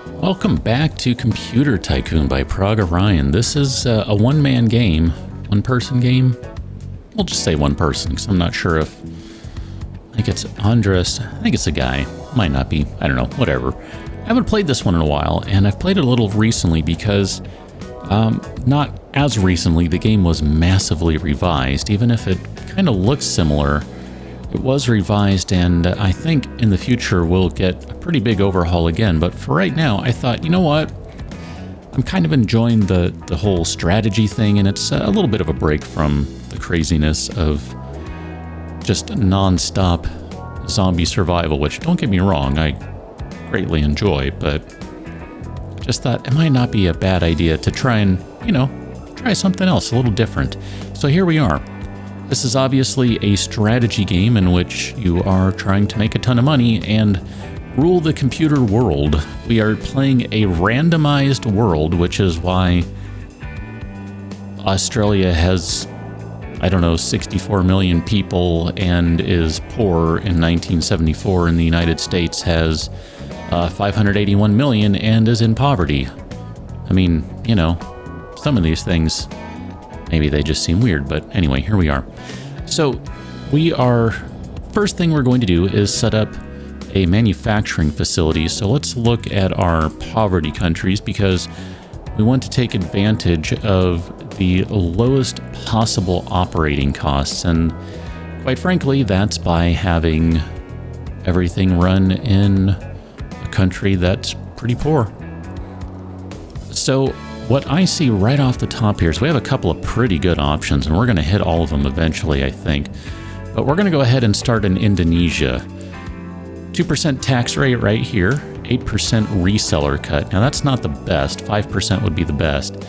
Welcome back to Computer Tycoon by Prague Orion. This is a one-man game, one-person game. We'll just say one person, because I'm not sure if... I think it's Andres. I think it's a guy. Might not be. I don't know. Whatever. I haven't played this one in a while, and I've played it a little recently because... not as recently, the game was massively revised. Even if it kind of looks similar, it was revised, and I think in the future we'll get a pretty big overhaul again. But for right now, I thought, you know what? I'm kind of enjoying the whole strategy thing, and it's a little bit of a break from the craziness of just non-stop zombie survival, which, don't get me wrong, I greatly enjoy, but just thought it might not be a bad idea to try and, try something else, a little different. So here we are. This is obviously a strategy game in which you are trying to make a ton of money and rule the computer world. We are playing a randomized world, which is why Australia has, I don't know, 64 million people and is poor in 1974, and the United States has 581 million and is in poverty. I mean, some of these things, maybe they just seem weird, but anyway, here we are. So first thing we're going to do is set up a manufacturing facility. So let's look at our poverty countries, because we want to take advantage of the lowest possible operating costs. And quite frankly, that's by having everything run in a country that's pretty poor. So what I see right off the top here is we have a couple of pretty good options, and we're going to hit all of them eventually, I think. But we're going to go ahead and start in Indonesia. 2% tax rate right here, 8% reseller cut. Now that's not the best, 5% would be the best,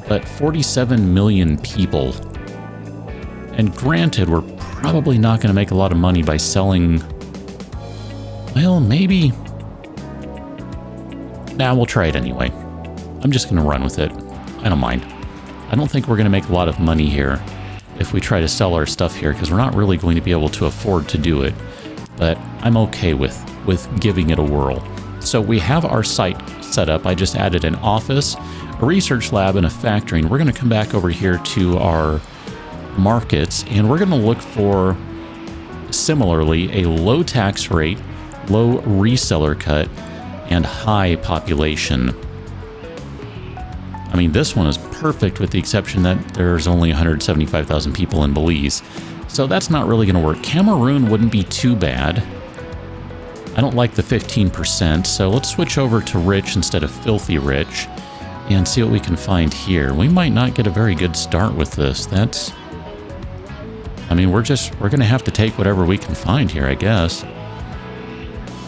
but 47 million people. And granted, we're probably not going to make a lot of money by selling, well, maybe. Nah, we'll try it anyway. I'm just going to run with it. I don't mind. I don't think we're going to make a lot of money here if we try to sell our stuff here, because we're not really going to be able to afford to do it. But I'm okay with giving it a whirl. So we have our site set up. I just added an office, a research lab, and a factory. And we're going to come back over here to our markets, and we're going to look for, similarly, a low tax rate, low reseller cut, and high population. I mean, this one is perfect with the exception that there's only 175,000 people in Belize. So that's not really going to work. Cameroon wouldn't be too bad. I don't like the 15%, so let's switch over to rich instead of filthy rich and see what we can find here. We might not get a very good start with this. I mean, we're going to have to take whatever we can find here, I guess.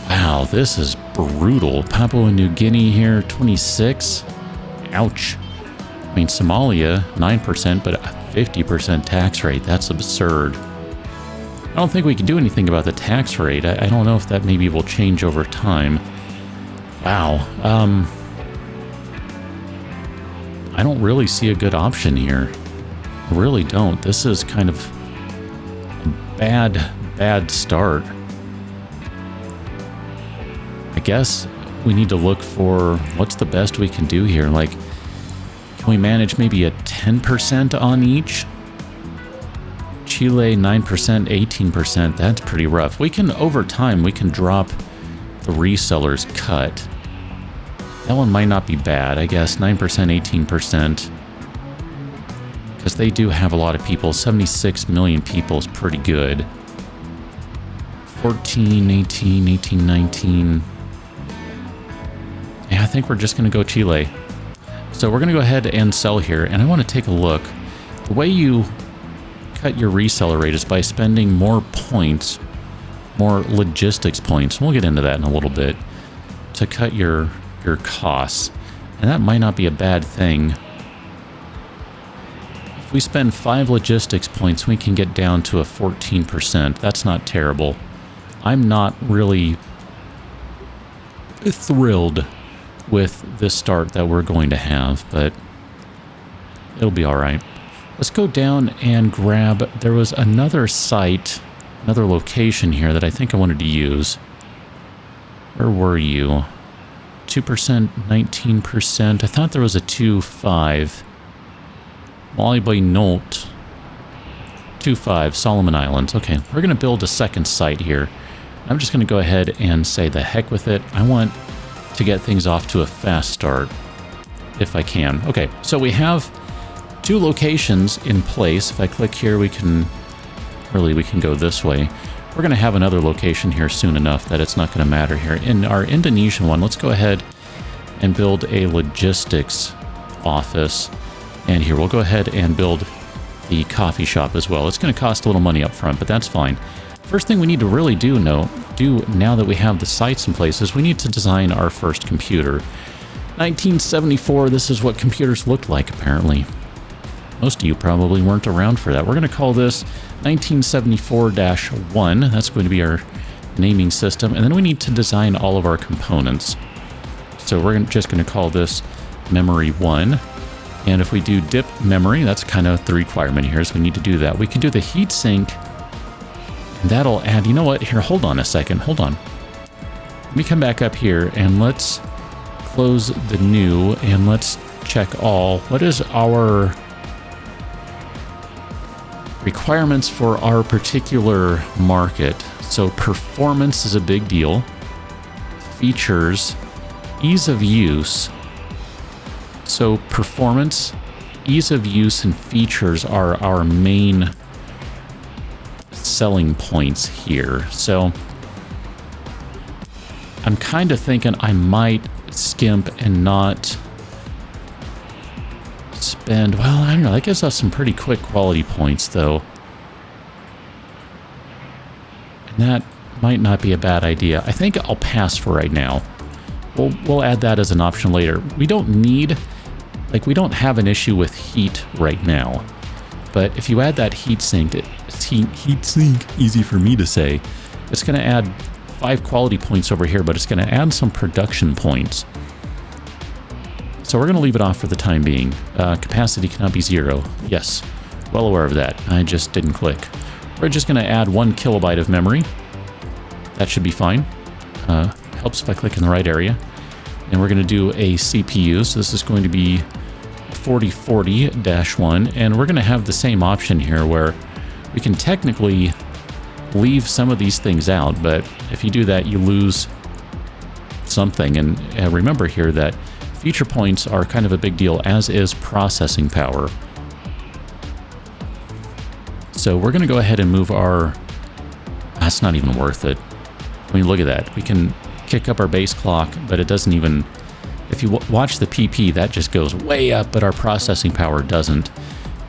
Wow, this is brutal. Papua New Guinea here, 26. Ouch. I mean, Somalia, 9%, but a 50% tax rate. That's absurd. I don't think we can do anything about the tax rate. I don't know if that maybe will change over time. Wow. I don't really see a good option here. I really don't. This is kind of a bad start. I guess we need to look for what's the best we can do here. Like, can we manage maybe a 10% on each? Chile, 9%, 18%. That's pretty rough. We can, over time, we can drop the resellers cut. That one might not be bad, I guess. 9%, 18%. Because they do have a lot of people. 76 million people is pretty good. 14, 18, 18, 19... Yeah, I think we're just going to go Chile. So we're going to go ahead and sell here, and I want to take a look. The way you cut your reseller rate is by spending more points, more logistics points. We'll get into that in a little bit, to cut your costs. And that might not be a bad thing. If we spend 5 logistics points, we can get down to a 14%. That's not terrible. I'm not really thrilled with this start that we're going to have, but it'll be all right. Let's go down and grab, there was another site, another location here that I think I wanted to use. Where were you? 2%, 19%. I thought there was a 2.5. Wally Note. 2.5, Solomon Islands. Okay, we're going to build a second site here. I'm just going to go ahead and say the heck with it. I want to get things off to a fast start, if I can. Okay, so we have 2 locations in place. If I click here, we can go this way. We're going to have another location here soon enough that it's not going to matter here. In our Indonesian one, let's go ahead and build a logistics office. And here, we'll go ahead and build the coffee shop as well. It's going to cost a little money up front, but that's fine. First thing we need to really do now that we have the sites in place is we need to design our first computer. 1974, this is what computers looked like, apparently. Most of you probably weren't around for that. We're going to call this 1974-1. That's going to be our naming system. And then we need to design all of our components. So we're just going to call this memory 1. And if we do dip memory, that's kind of the requirement here, so we need to do that. We can do the heatsink. And that'll add, you know what? Here, hold on a second. Hold on. Let me come back up here and let's close the new and let's check all. What is our requirements for our particular market? So performance is a big deal. Features, ease of use. So performance, ease of use, and features are our main selling points here. So I'm kind of thinking I might skimp and not spend, well, I don't know, that gives us some pretty quick quality points though. And that might not be a bad idea. I think I'll pass for right now. We'll add that as an option later. We don't need, like, we don't have an issue with heat right now. But if you add that heat sink, easy for me to say, it's going to add 5 quality points over here, but it's going to add some production points. So we're going to leave it off for the time being. Capacity cannot be 0. Yes, well aware of that. I just didn't click. We're just going to add 1 kilobyte of memory. That should be fine. Helps if I click in the right area. And we're going to do a CPU. So this is going to be 4040-1. And we're going to have the same option here where we can technically leave some of these things out. But if you do that, you lose something. And remember here that feature points are kind of a big deal, as is processing power. So we're going to go ahead and move our... That's not even worth it. I mean, look at that. We can kick up our base clock, but it doesn't even... If you watch the PP, that just goes way up, but our processing power doesn't.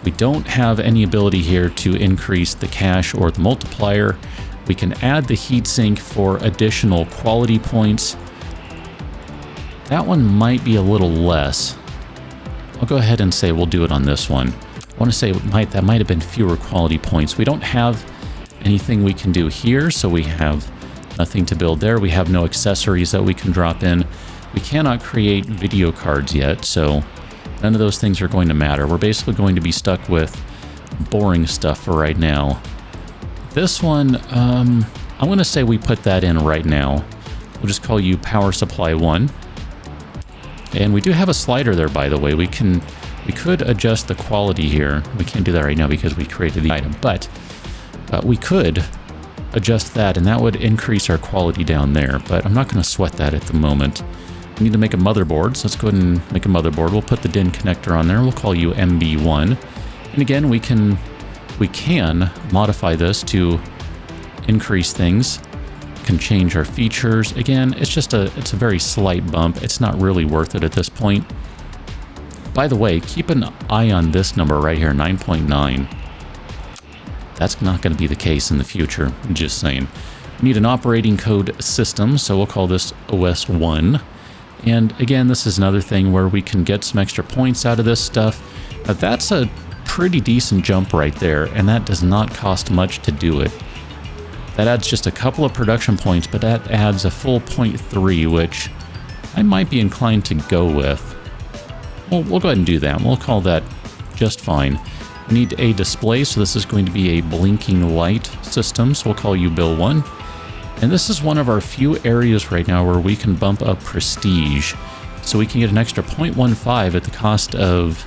We don't have any ability here to increase the cache or the multiplier. We can add the heatsink for additional quality points. That one might be a little less. I'll go ahead and say we'll do it on this one. I want to say that might have been fewer quality points. We don't have anything we can do here, so we have nothing to build there. We have no accessories that we can drop in. We cannot create video cards yet, so none of those things are going to matter. We're basically going to be stuck with boring stuff for right now. This one, I'm going to say we put that in right now. We'll just call you power supply 1. And we do have a slider there, by the way. We could adjust the quality here. We can't do that right now because we created the item, but we could adjust that, and that would increase our quality down there, but I'm not going to sweat that at the moment. We need to make a motherboard, so let's go ahead and make a motherboard. We'll put the DIN connector on there. We'll call you MB1. And again, we can modify this to increase things, can change our features. Again, it's a very slight bump. It's not really worth it at this point. By the way, keep an eye on this number right here, 9.9. That's not going to be the case in the future, just saying. We need an operating code system, so we'll call this OS1. And again, this is another thing where we can get some extra points out of this stuff. Now, that's a pretty decent jump right there, and that does not cost much to do it. That adds just a couple of production points, but that adds a full 0.3, which I might be inclined to go with. We'll go ahead and do that. We'll call that just fine. We need a display, so this is going to be a blinking light system, so we'll call you Bill 1. And this is one of our few areas right now where we can bump up prestige. So we can get an extra 0.15 at the cost of,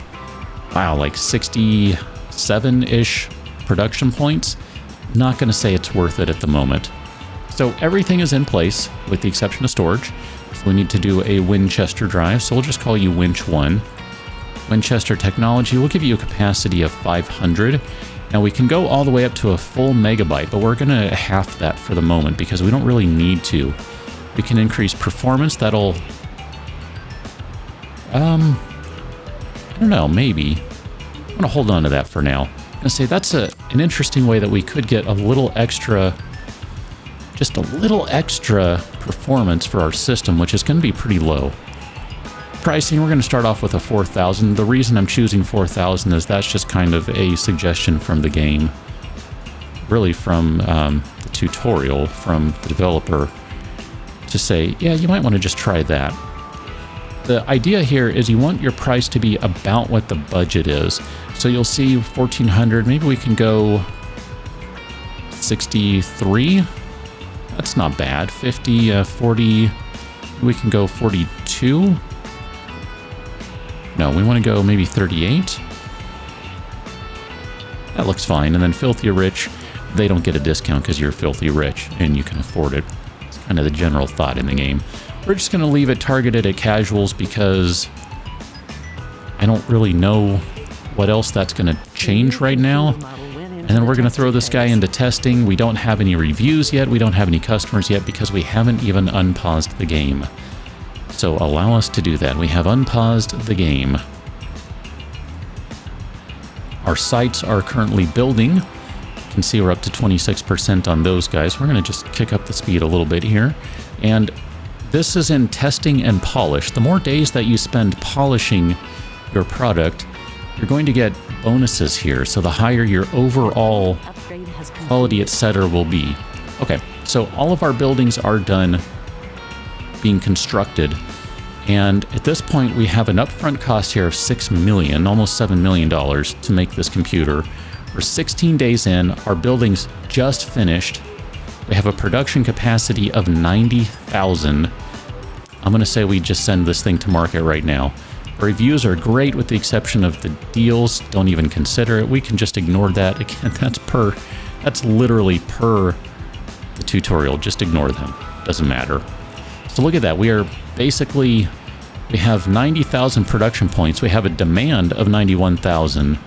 wow, like 67-ish production points. Not going to say it's worth it at the moment. So everything is in place with the exception of storage. So we need to do a Winchester drive. So we'll just call you Winch 1. Winchester technology will give you a capacity of 500. Now we can go all the way up to a full megabyte, but we're going to half that for the moment because we don't really need to. We can increase performance. That'll, I don't know, maybe. I'm going to hold on to that for now. I'm going to say that's an interesting way that we could get a little extra, just a little extra performance for our system, which is going to be pretty low. Pricing, we're going to start off with a 4,000. The reason I'm choosing 4,000 is that's just kind of a suggestion from the game. Really from the tutorial from the developer to say, yeah, you might want to just try that. The idea here is you want your price to be about what the budget is. So you'll see 1,400, maybe we can go 63. That's not bad. 50, 40, we can go 42. No, we want to go maybe 38. That looks fine. And then Filthy Rich, they don't get a discount because you're filthy rich and you can afford it. It's kind of the general thought in the game. We're just going to leave it targeted at casuals because I don't really know what else that's going to change right now. And then we're going to throw this guy into testing. We don't have any reviews yet. We don't have any customers yet because we haven't even unpaused the game. So allow us to do that. We have unpaused the game. Our sites are currently building. You can see we're up to 26% on those guys. We're going to just kick up the speed a little bit here. And this is in testing and polish. The more days that you spend polishing your product, you're going to get bonuses here. So the higher your overall quality, etc. will be. Okay, so all of our buildings are done being constructed, and at this point we have an upfront cost here of $6 million, almost $7 million to make this computer. We're 16 days in, our building's just finished. We have a production capacity of 90,000. I'm going to say we just send this thing to market right now. Reviews are great with the exception of the deals. Don't even consider it. We can just ignore that. Again, that's literally per the tutorial. Just ignore them. Doesn't matter. So look at that. We have 90,000 production points. We have a demand of 91,000,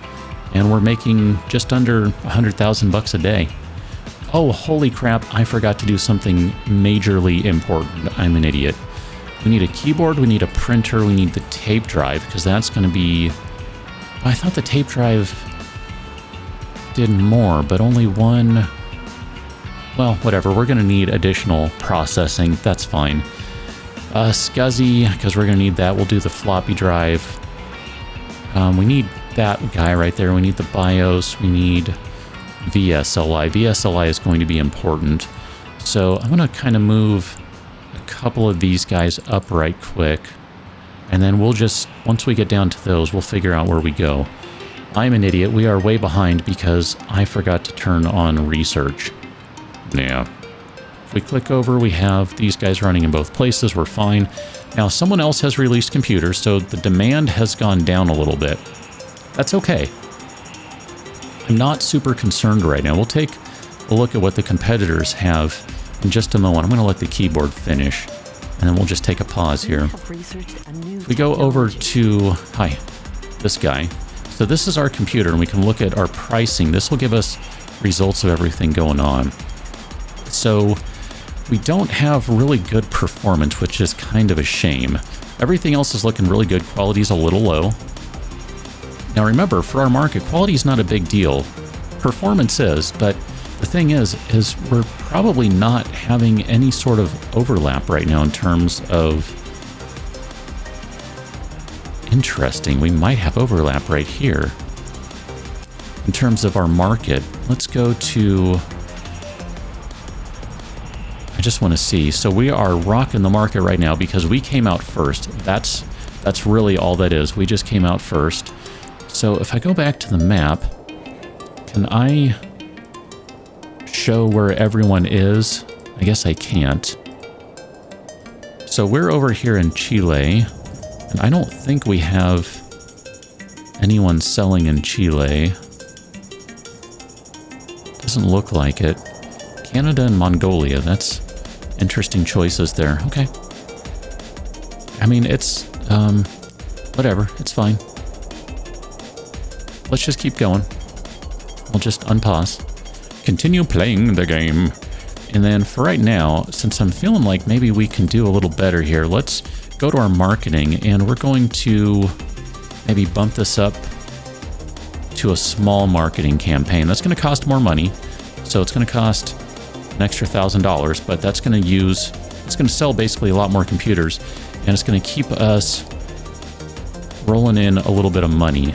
and we're making just under 100,000 bucks a day. Oh, holy crap. I forgot to do something majorly important. I'm an idiot. We need a keyboard, we need a printer, we need the tape drive, because that's going to be... I thought the tape drive did more, but only one... Well, whatever. We're going to need additional processing. That's fine. SCSI, because we're going to need that. We'll do the floppy drive. We need that guy right there. We need the BIOS. We need VSLI. VSLI is going to be important. So I'm going to kind of move a couple of these guys up right quick. And then we'll just, once we get down to those, we'll figure out where we go. I'm an idiot. We are way behind because I forgot to turn on research. Yeah. If we click over, we have these guys running in both places. We're fine. Now, someone else has released computers, so the demand has gone down a little bit. That's okay. I'm not super concerned right now. We'll take a look at what the competitors have in just a moment. I'm going to let the keyboard finish, and then we'll just take a pause here. If we go over to, this guy. So this is our computer, and we can look at our pricing. This will give us results of everything going on. So we don't have really good performance, which is kind of a shame. Everything else is looking really good. Quality's a little low. Now remember, for our market, quality is not a big deal. Performance is, but the thing is we're probably not having any sort of overlap right now in terms of... Interesting, we might have overlap right here. In terms of our market, let's go to... I just want to see. So we are rocking the market right now because we came out first. That's really all that is. We just came out first. So if I go back to the map, can I show where everyone is? I guess I can't. So we're over here in Chile, and I don't think we have anyone selling in Chile. Doesn't look like it. Canada and Mongolia, that's interesting choices there. Okay. I mean, it's, whatever, it's fine. Let's just keep going. I'll just unpause. Continue playing the game. And then for right now, since I'm feeling like maybe we can do a little better here, let's go to our marketing, and we're going to maybe bump this up to a small marketing campaign. That's going to cost more money. So it's going to cost an extra $1,000, but that's going to it's going to sell basically a lot more computers, and it's going to keep us rolling in a little bit of money.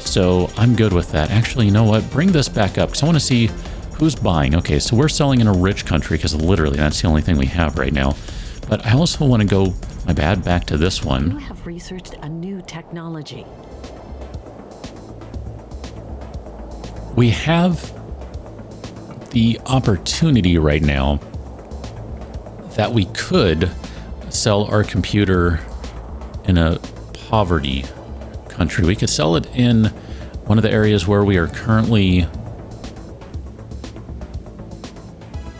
So I'm good with that. Actually, you know what? Bring this back up because I want to see who's buying. Okay, so we're selling in a rich country because literally that's the only thing we have right now. But I also want to go, my bad, back to this one. You have researched a new technology. We have the opportunity right now that we could sell our computer in a poverty country. We could sell it in one of the areas where we are currently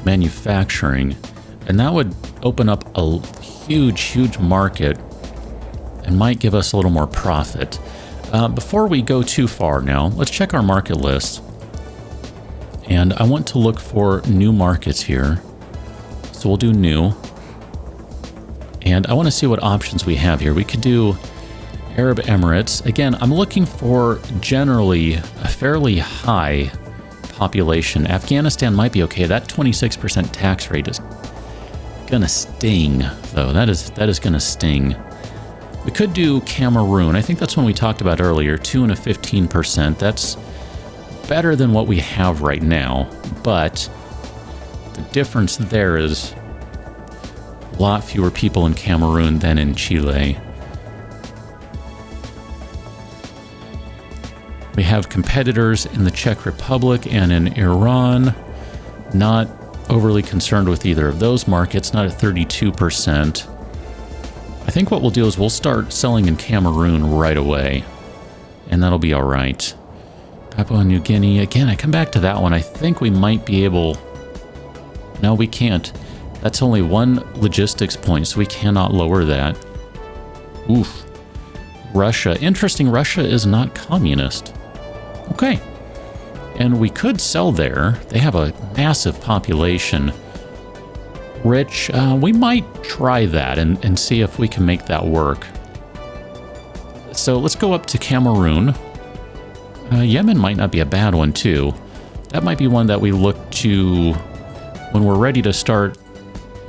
manufacturing, and that would open up a huge market and might give us a little more profit. Before we go too far now, let's check our market list. And I want to look for new markets here. So we'll do new. And I want to see what options we have here. We could do Arab Emirates. Again, I'm looking for generally a fairly high population. Afghanistan might be okay. That 26% tax rate is gonna sting, though. That is gonna sting. We could do Cameroon. I think that's one we talked about earlier. 2 and a 15%. That's better than what we have right now, but the difference there is a lot fewer people in Cameroon than in Chile. We have competitors in the Czech Republic and in Iran. Not overly concerned with either of those markets, not at 32%. I think what we'll do is we'll start selling in Cameroon right away, and that'll be all right. Papua New Guinea, again, I come back to that one. I think we might be able... No, we can't. That's only one logistics point, so we cannot lower that. Oof. Russia. Interesting, Russia is not communist. Okay. And we could sell there. They have a massive population. Rich, we might try that and see if we can make that work. So let's go up to Cameroon. Yemen might not be a bad one, too. That might be one that we look to when we're ready to start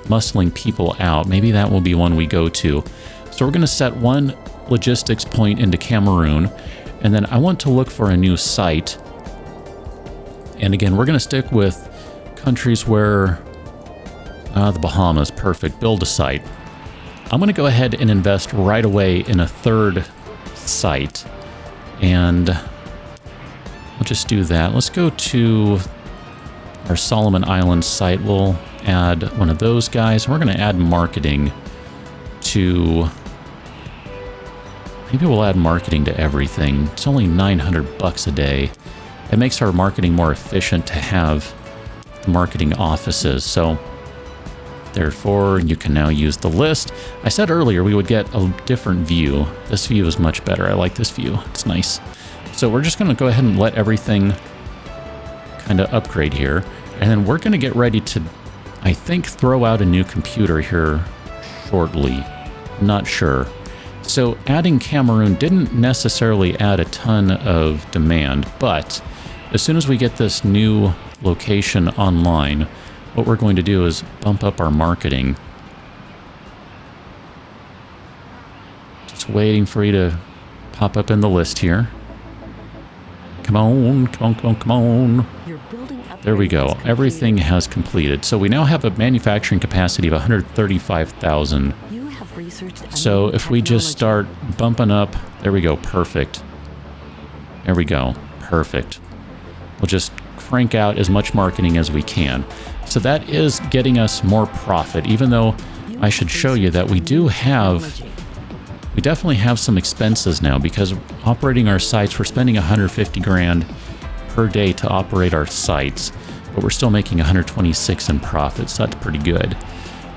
muscling people out. Maybe that will be one we go to. So we're going to set one logistics point into Cameroon, and then I want to look for a new site. And again, we're going to stick with countries where... the Bahamas, perfect. Build a site. I'm going to go ahead and invest right away in a third site. And we'll just do that. Let's go to our Solomon Islands site. We'll add one of those guys. We're going to add marketing to... Maybe we'll add marketing to everything. It's only $900 a day. It makes our marketing more efficient to have marketing offices. So therefore, you can now use the list. I said earlier we would get a different view. This view is much better. I like this view. It's nice. So we're just going to go ahead and let everything kind of upgrade here. And then we're going to get ready to, I think, throw out a new computer here shortly. Not sure. So adding Cameroon didn't necessarily add a ton of demand, but as soon as we get this new location online, what we're going to do is bump up our marketing. Just waiting for you to pop up in the list here. Come on, come on, come on, come on. There we go. Everything has completed. So we now have a manufacturing capacity of 135,000. So if we just start bumping up, there we go, perfect. There we go, perfect. We'll just crank out as much marketing as we can. So that is getting us more profit, even though I should show you that we definitely have some expenses now, because operating our sites, we're spending 150 grand per day to operate our sites, but we're still making 126 in profit, so that's pretty good.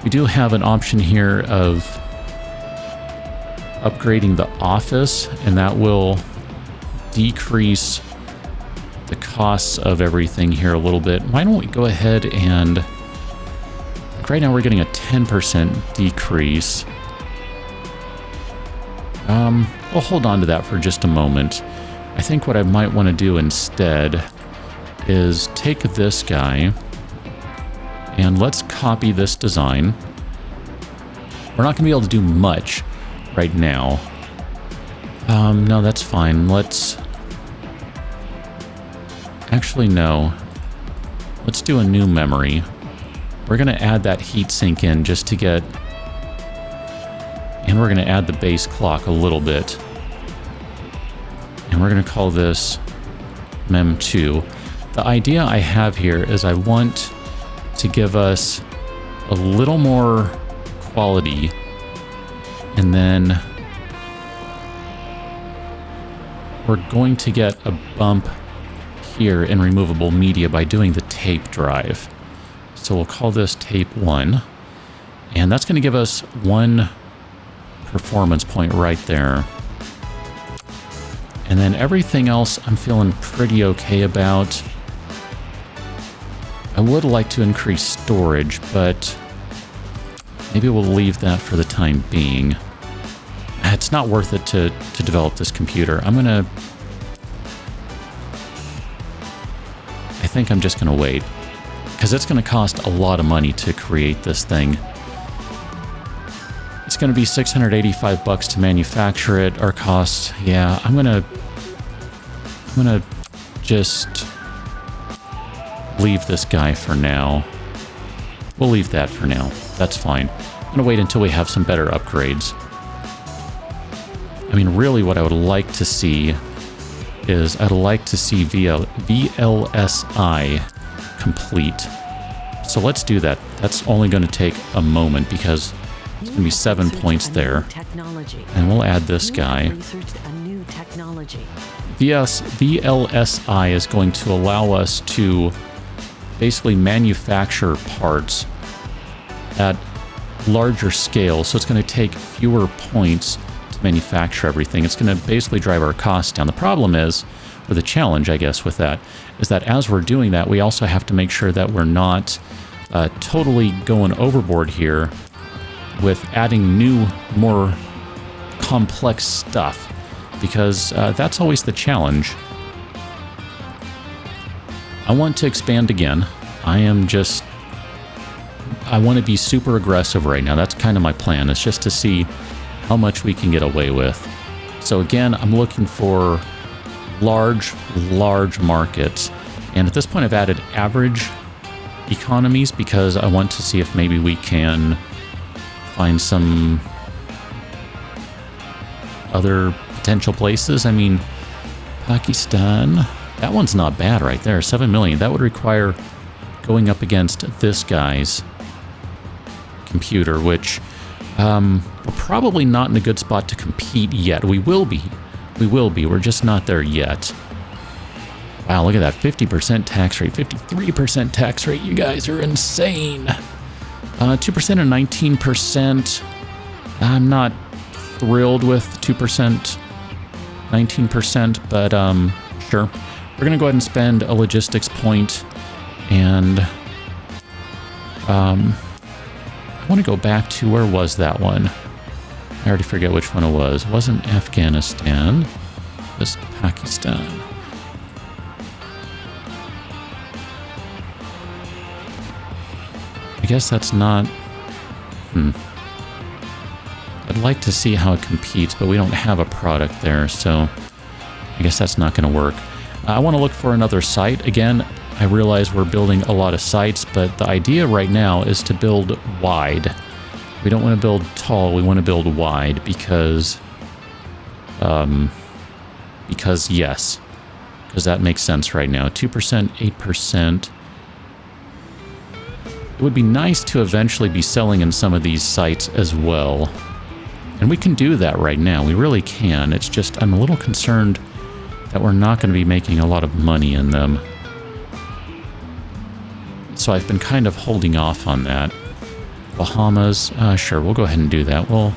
We do have an option here of upgrading the office, and that will decrease the costs of everything here a little bit. Why don't we go ahead and, right now we're getting a 10% decrease. We'll hold on to that for just a moment. I think what I might want to do instead is take this guy and let's copy this design. We're not going to be able to do much right now. No, that's fine. Actually, no. Let's do a new memory. We're going to add that heatsink in just to get... And we're going to add the base clock a little bit. And we're going to call this Mem2. The idea I have here is I want to give us a little more quality, and then we're going to get a bump here in removable media by doing the tape drive. So we'll call this tape 1, and that's going to give us 1 performance point right there. And then everything else I'm feeling pretty okay about. I would like to increase storage, but maybe we'll leave that for the time being. It's not worth it to develop this computer. I think I'm just gonna wait, because it's gonna cost a lot of money to create this thing. It's gonna be $685 to manufacture it. Our costs, yeah, I'm gonna just leave this guy for now. We'll leave that for now. That's fine. I'm gonna wait until we have some better upgrades. I mean, really what I would like to see is I'd like to see VLSI complete. So let's do that. That's only going to take a moment because it's going to be 7 points there. And we'll add this guy. VLSI is going to allow us to basically manufacture parts at larger scale. So it's going to take fewer points to manufacture everything. It's going to basically drive our costs down. The problem is, or the challenge, I guess, with that, is that as we're doing that, we also have to make sure that we're not totally going overboard here with adding new, more complex stuff, because that's always the challenge. I want to expand again. I want to be super aggressive right now. That's kind of my plan. It's just to see how much we can get away with. So again, I'm looking for large markets. And at this point, I've added average economies because I want to see if maybe we can find some other potential places. I mean, Pakistan, that one's not bad right there, 7 million. That would require going up against this guy's computer, which we're probably not in a good spot to compete yet. We will be. We're just not there yet. Wow, look at that, 50% tax rate, 53% tax rate. You guys are insane. 2% and 19%. I'm not thrilled with 2%, 19%, but sure. We're going to go ahead and spend a logistics point, and I want to go back to, where was that one? I already forget which one it was. It wasn't Afghanistan. It was Pakistan. I guess that's not... I'd like to see how it competes, but we don't have a product there, so I guess that's not going to work. I want to look for another site. Again, I realize we're building a lot of sites, but the idea right now is to build wide. We don't want to build tall, we want to build wide because yes. because that makes sense right now. 2%, 8%. It would be nice to eventually be selling in some of these sites as well. And we can do that right now. We really can. It's just I'm a little concerned that we're not going to be making a lot of money in them. So I've been kind of holding off on that. Bahamas, sure, we'll go ahead and do that. Well,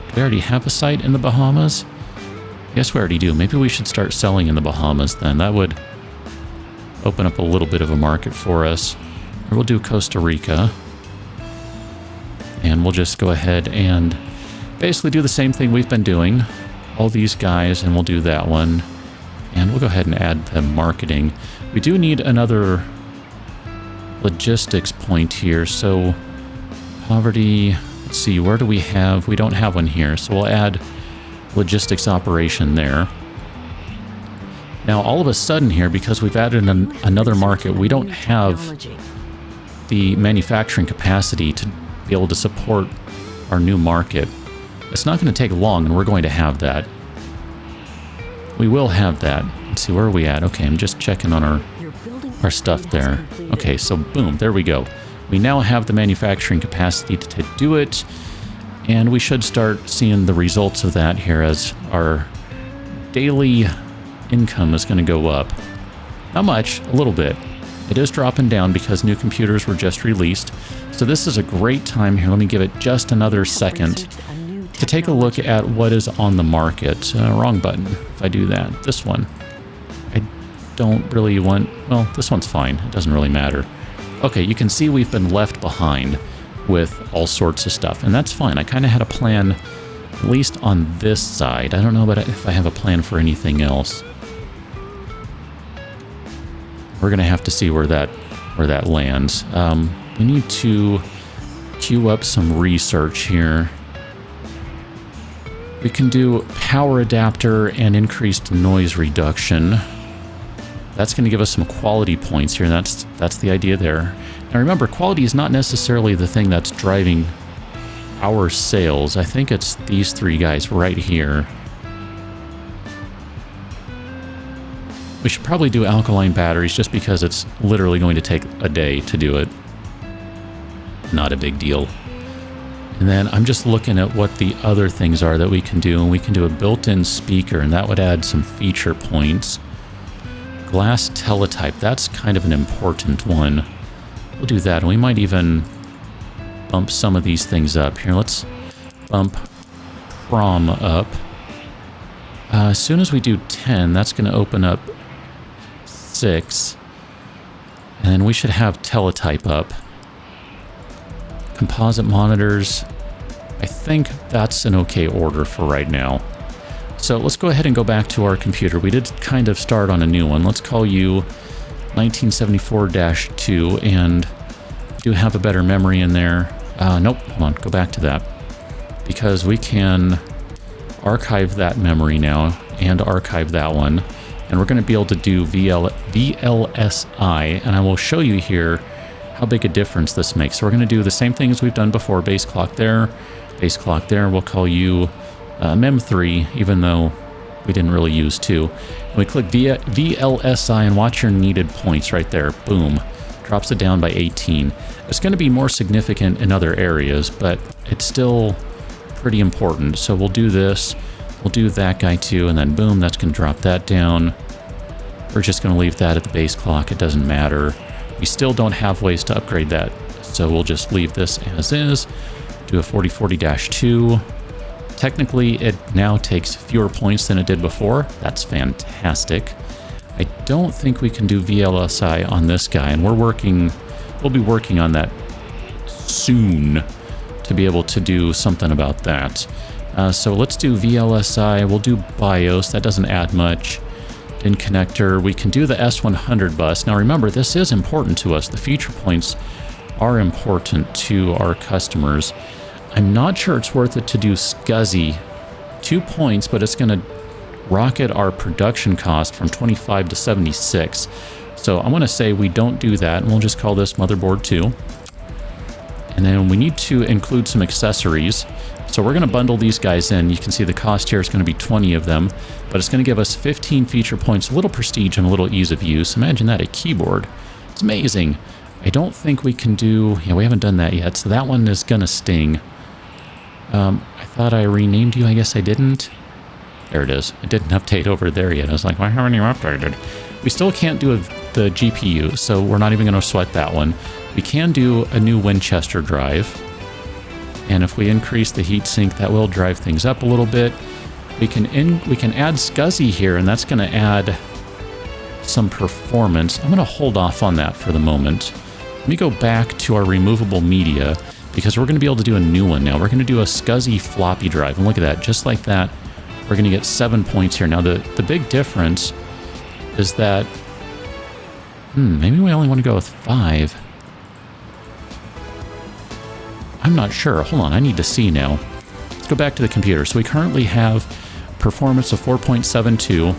do we already have a site in the Bahamas? Yes, we already do. Maybe we should start selling in the Bahamas then. That would open up a little bit of a market for us. Or we'll do Costa Rica. And we'll just go ahead and basically do the same thing we've been doing. All these guys, and we'll do that one. And we'll go ahead and add the marketing. We do need another logistics point here. So poverty, let's see, where do we have? We don't have one here. So we'll add logistics operation there. Now all of a sudden here, because we've added another market, we don't have the manufacturing capacity to be able to support our new market. It's not going to take long, and we're going to have that. We will have that. Let's see, where are we at? Okay, I'm just checking on our stuff there. Okay, so boom, there we go. We now have the manufacturing capacity to do it, and we should start seeing the results of that here as our daily income is going to go up. Not much, a little bit. It is dropping down because new computers were just released. So this is a great time here. Let me give it just another second to take a look at what is on the market. Wrong button. If I do that, this one. I don't really want, well, this one's fine. It doesn't really matter. Okay, you can see we've been left behind with all sorts of stuff, and that's fine. I kind of had a plan, at least on this side. I don't know about if I have a plan for anything else. We're going to have to see where that lands. We need to queue up some research here. We can do power adapter and increased noise reduction. That's going to give us some quality points here. That's the idea there. Now remember, quality is not necessarily the thing that's driving our sales. I think it's these three guys right here. We should probably do alkaline batteries just because it's literally going to take a day to do it. Not a big deal. And then I'm just looking at what the other things are that we can do. And we can do a built-in speaker, and that would add some feature points. Glass teletype, that's kind of an important one. We'll do that, and we might even bump some of these things up. Here, let's bump prom up. As soon as we do 10, that's going to open up 6. And then we should have teletype up. Composite monitors, I think that's an okay order for right now. So let's go ahead and go back to our computer. We did kind of start on a new one. Let's call you 1974-2, and do have a better memory in there. Nope, hold on, go back to that. Because we can archive that memory now and archive that one. And we're going to be able to do VLSI, and I will show you here how big a difference this makes. So we're going to do the same thing as we've done before. Base clock there, base clock there. We'll call you MEM3, even though we didn't really use 2. And we click VLSI and watch your needed points right there. Boom. Drops it down by 18. It's going to be more significant in other areas, but it's still pretty important. So we'll do this. We'll do that guy too, and then boom, that's going to drop that down. We're just going to leave that at the base clock. It doesn't matter. We still don't have ways to upgrade that, so we'll just leave this as is. Do a 4040-2. Technically, it now takes fewer points than it did before. That's fantastic. I don't think we can do VLSI on this guy, and we'll be working on that soon to be able to do something about that. So let's do VLSI. We'll do BIOS. That doesn't add much. In connector, we can do the S100 bus. Now remember, this is important to us. The feature points are important to our customers. I'm not sure it's worth it to do SCSI. 2 points, but it's going to rocket our production cost from 25 to 76. So I'm going to say we don't do that, and we'll just call this motherboard 2. And then we need to include some accessories. So So we're going to bundle these guys in. You can see the cost here is going to be 20 of them, but it's going to give us 15 feature points, a little prestige, and a little ease of use. Imagine that, a keyboard. It's amazing. I don't think we can do... Yeah, we haven't done that yet, so that one is going to sting. I thought I renamed you. I guess I didn't. There it is. It didn't update over there yet. I was like, why haven't you updated? We still can't do the GPU, so we're not even going to sweat that one. We can do a new Winchester drive. And if we increase the heatsink, that will drive things up a little bit. We can add SCSI here, and that's going to add some performance. I'm going to hold off on that for the moment. Let me go back to our removable media, because we're going to be able to do a new one now. We're going to do a SCSI floppy drive, and look at that, just like that. We're going to get 7 points here. Now, the big difference is that, maybe we only want to go with 5. I'm not sure. Hold on, I need to see now. Let's go back to the computer. So we currently have performance of 4.72,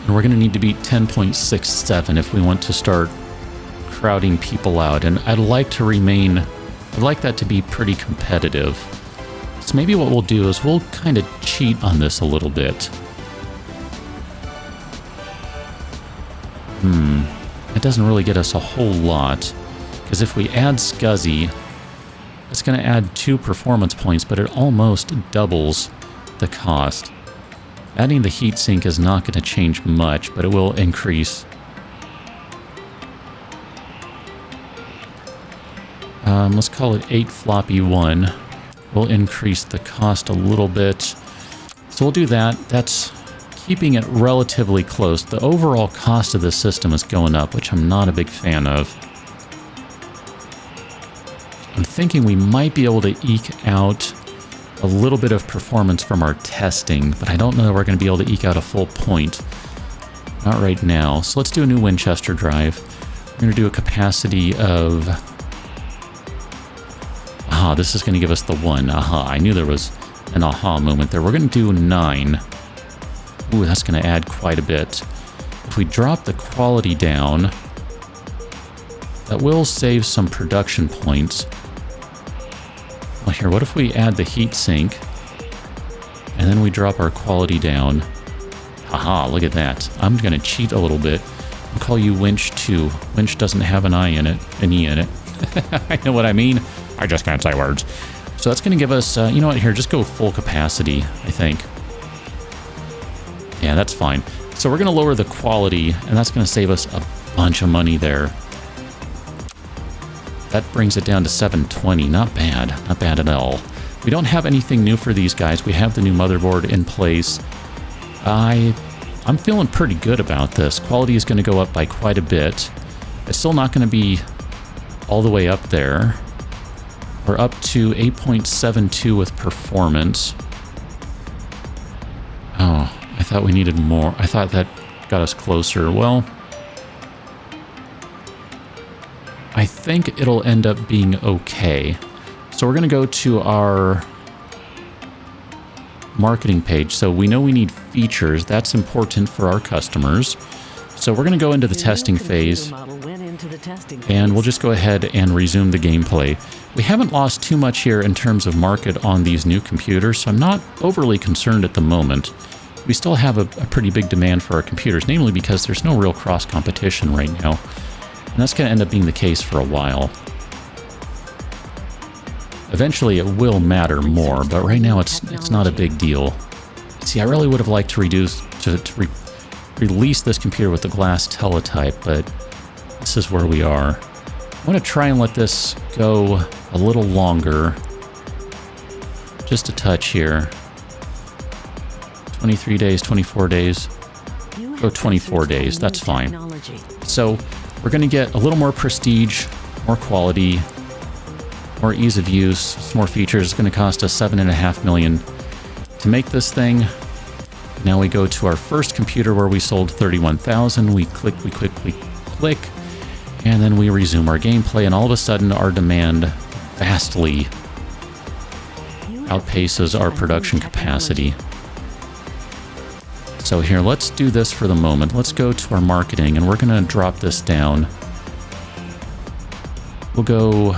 and we're going to need to beat 10.67 if we want to start crowding people out. And I'd like that to be pretty competitive. So maybe what we'll do is we'll kind of cheat on this a little bit. It doesn't really get us a whole lot, because if we add SCSI, it's going to add 2 performance points, but it almost doubles the cost. Adding the heatsink is not going to change much, but it will increase. Let's call it 8 floppy 1. We'll increase the cost a little bit. So we'll do that. That's keeping it relatively close. The overall cost of the system is going up, which I'm not a big fan of. I'm thinking we might be able to eke out a little bit of performance from our testing, but I don't know that we're going to be able to eke out a full point. Not right now. So let's do a new Winchester drive. We're going to do a capacity of... Aha, this is going to give us the 1. Aha, I knew there was an aha moment there. We're going to do 9. Ooh, that's going to add quite a bit. If we drop the quality down, that will save some production points. Well, here, what if we add the heatsink, and then we drop our quality down? Haha, look at that. I'm going to cheat a little bit and call you Winch 2. Winch doesn't have an E in it. I know what I mean. I just can't say words. So that's going to give us, you know what, here, just go full capacity, I think. Yeah, that's fine. So we're going to lower the quality, and that's going to save us a bunch of money there. That brings it down to 720. Not bad. Not bad at all. We don't have anything new for these guys. We have the new motherboard in place. I'm feeling pretty good about this. Quality is going to go up by quite a bit. It's still not going to be all the way up there. We're up to 8.72 with performance. Oh, I thought we needed more. I thought that got us closer. Well, I think it'll end up being okay. So we're going to go to our marketing page. So we know we need features. That's important for our customers. So we're going to go into the testing phase, and we'll just go ahead and resume the gameplay. We haven't lost too much here in terms of market on these new computers, so I'm not overly concerned at the moment. We still have a pretty big demand for our computers, namely because there's no real cross-competition right now. And that's going to end up being the case for a while. Eventually it will matter more, but right now it's not a big deal. See, I really would have liked to release this computer with the glass teletype, but this is where we are. I want to try and let this go a little longer. Just a touch here. 23 days, 24 days. Go 24 days, that's fine. So we're going to get a little more prestige, more quality, more ease of use, some more features. It's going to cost us $7.5 million to make this thing. Now we go to our first computer where we sold 31,000. We click, and then we resume our gameplay, and all of a sudden our demand vastly outpaces our production capacity. So here, let's do this for the moment. Let's go to our marketing, and we're going to drop this down. We'll go...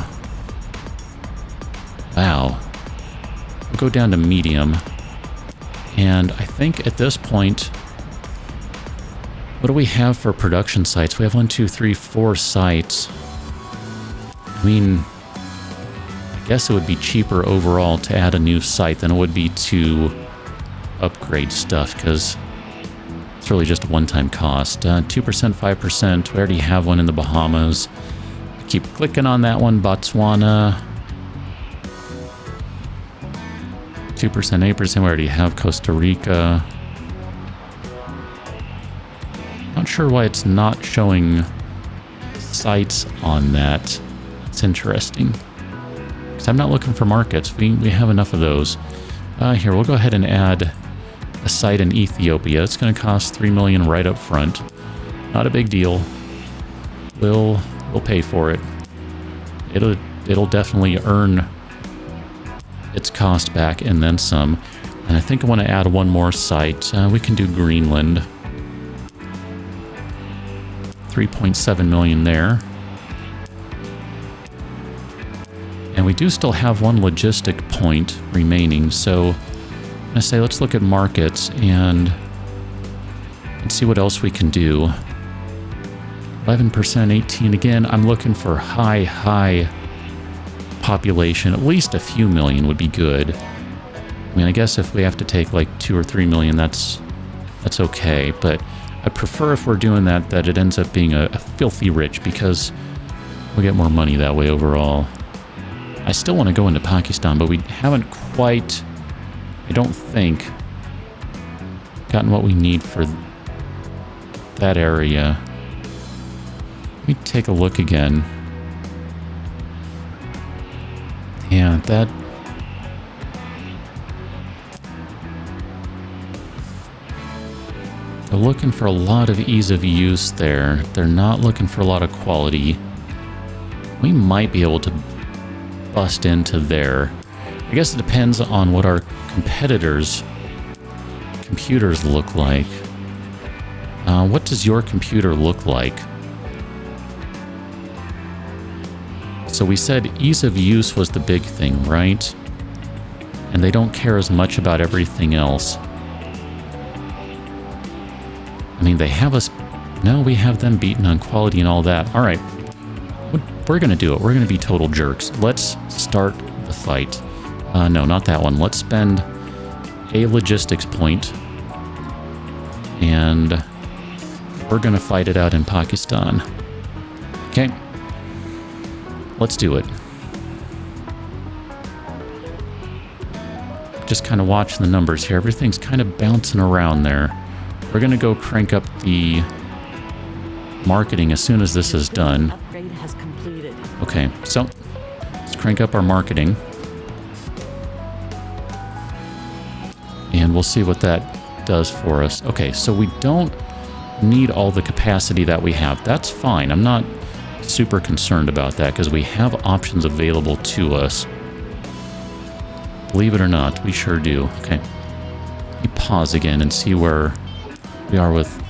Wow. We'll go down to medium. And I think at this point, what do we have for production sites? We have 1, 2, 3, 4 sites. I mean, I guess it would be cheaper overall to add a new site than it would be to upgrade stuff, because it's really just a one-time cost. 2%, 5%. We already have one in the Bahamas. Keep clicking on that one. Botswana. 2%, 8%. We already have Costa Rica. Not sure why it's not showing sites on that. It's interesting. Because I'm not looking for markets. We have enough of those. Here, we'll go ahead and add a site in Ethiopia. It's going to cost $3 million right up front. Not a big deal. We'll pay for it. It'll definitely earn its cost back and then some. And I think I want to add one more site. We can do Greenland. 3.7 million there. And we do still have one logistic point remaining, so I'm going to say let's look at markets and see what else we can do. 11%, 18 again. I'm looking for high population. At least a few million would be good. I mean, I guess if we have to take like 2 or 3 million, that's okay, but I prefer if we're doing that it ends up being a filthy rich, because we'll get more money that way overall. I still want to go into Pakistan, but we haven't quite, I don't think, gotten what we need for that area. Let me take a look again. Yeah, that... They're looking for a lot of ease of use there. They're not looking for a lot of quality. We might be able to bust into there. I guess it depends on what our competitors' computers look like. What does your computer look like? So we said ease of use was the big thing, right? And they don't care as much about everything else. I mean, they have us... No, we have them beaten on quality and all that. All right. We're going to do it. We're going to be total jerks. Let's start the fight. No, not that one. Let's spend a logistics point. And we're going to fight it out in Pakistan. Okay. Let's do it. Just kind of watch the numbers here. Everything's kind of bouncing around there. We're going to go crank up the marketing as soon as this is done. Upgrade has completed. Okay, so let's crank up our marketing. And we'll see what that does for us. Okay, so we don't need all the capacity that we have. That's fine. I'm not super concerned about that because we have options available to us. Believe it or not, we sure do. Okay. Let me pause again and see where we are with...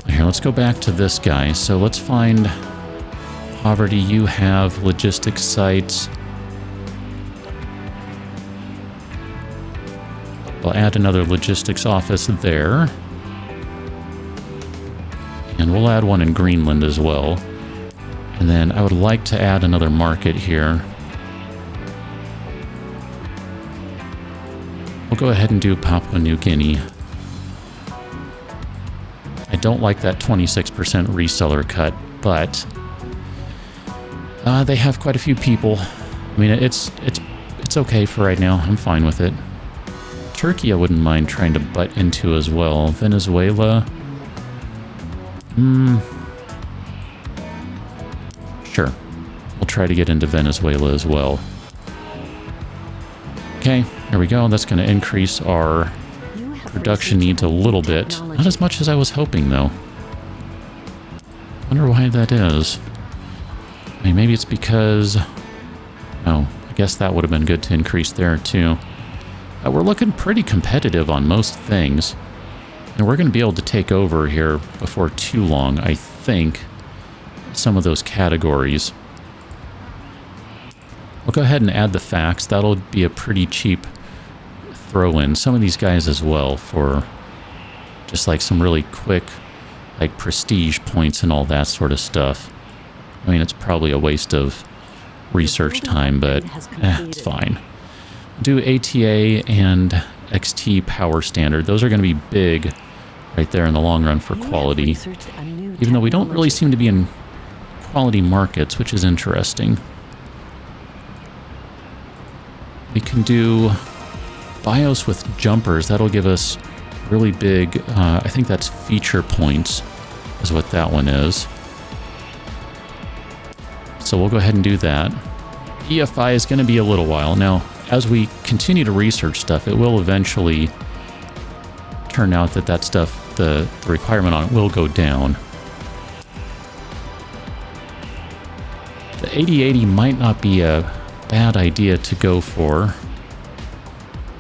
Here, let's go back to this guy. So let's find poverty. You have logistics sites. We'll add another logistics office there. And we'll add one in Greenland as well. And then I would like to add another market here. We'll go ahead and do Papua New Guinea. I don't like that 26% reseller cut, but they have quite a few people. I mean, it's okay for right now. I'm fine with it. Turkey I wouldn't mind trying to butt into as well. Venezuela. Sure. We'll try to get into Venezuela as well. Okay, there we go. That's going to increase our production needs a little bit. Not as much as I was hoping, though. Wonder why that is. I mean, maybe it's because... Oh, I guess that would have been good to increase there, too. We're looking pretty competitive on most things. And we're going to be able to take over here before too long, I think, some of those categories. We'll go ahead and add the facts. That'll be a pretty cheap throw in. Some of these guys as well for just like some really quick like prestige points and all that sort of stuff. I mean, it's probably a waste of research time, but it's fine. Do ATA and XT power standard. Those are going to be big right there in the long run for quality. Even though we don't really seem to be in quality markets, which is interesting. We can do BIOS with jumpers. That'll give us really big, I think that's feature points is what that one is. So we'll go ahead and do that. EFI is going to be a little while. Now, as we continue to research stuff, it will eventually turn out that that stuff, the requirement on it will go down. The 8080 might not be a bad idea to go for.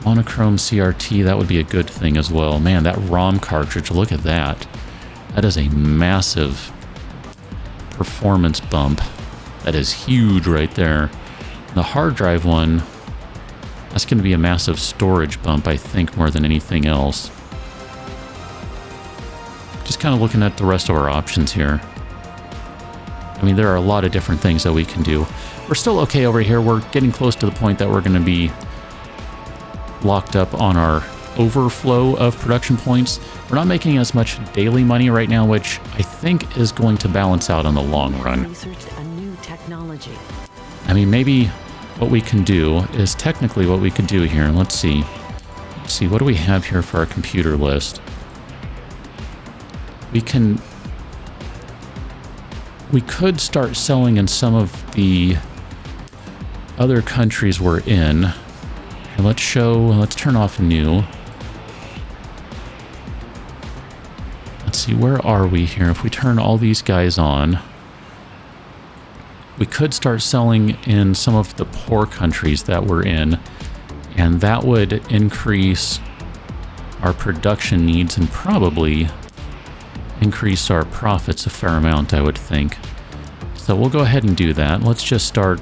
Monochrome CRT, that would be a good thing as well. Man, that ROM cartridge, look at that. That is a massive performance bump. That is huge right there. The hard drive one, that's going to be a massive storage bump, I think, more than anything else. Just kind of looking at the rest of our options here. I mean, there are a lot of different things that we can do. We're still okay over here. We're getting close to the point that we're going to be locked up on our overflow of production points. We're not making as much daily money right now, which I think is going to balance out in the long run. I mean, maybe what we can do is technically what we could do here. Let's see. Let's see, what do we have here for our computer list? We could start selling in some of the other countries we're in. And let's turn off new. Let's see, where are we here? If we turn all these guys on, we could start selling in some of the poor countries that we're in, and that would increase our production needs and probably increase our profits a fair amount, I would think. So we'll go ahead and do that. Let's just start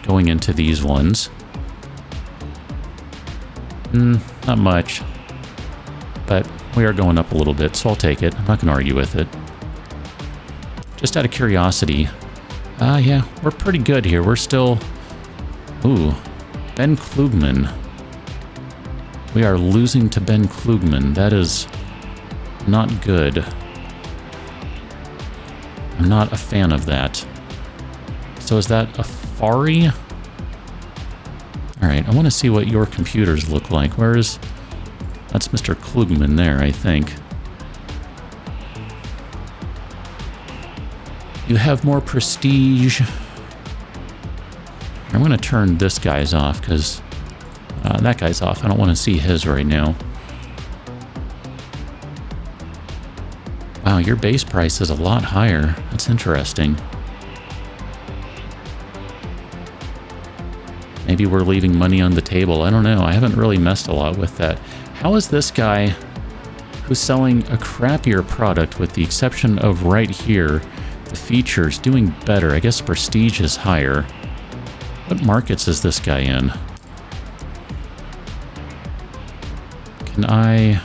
going into these ones. Not much, but we are going up a little bit, so I'll take it. I'm not going to argue with it. Just out of curiosity. Yeah, we're pretty good here. We're still... Ooh, Ben Klugman. We are losing to Ben Klugman. That is not good. I'm not a fan of that. So is that a Fari? Alright, I want to see what your computers look like. Where's... That's Mr. Klugman there, I think. You have more prestige. I'm going to turn this guy's off because that guy's off. I don't want to see his right now. Wow, your base price is a lot higher. That's interesting. Maybe we're leaving money on the table. I don't know. I haven't really messed a lot with that. How is this guy who's selling a crappier product, with the exception of right here, the features, doing better? I guess prestige is higher. What markets is this guy in? Can I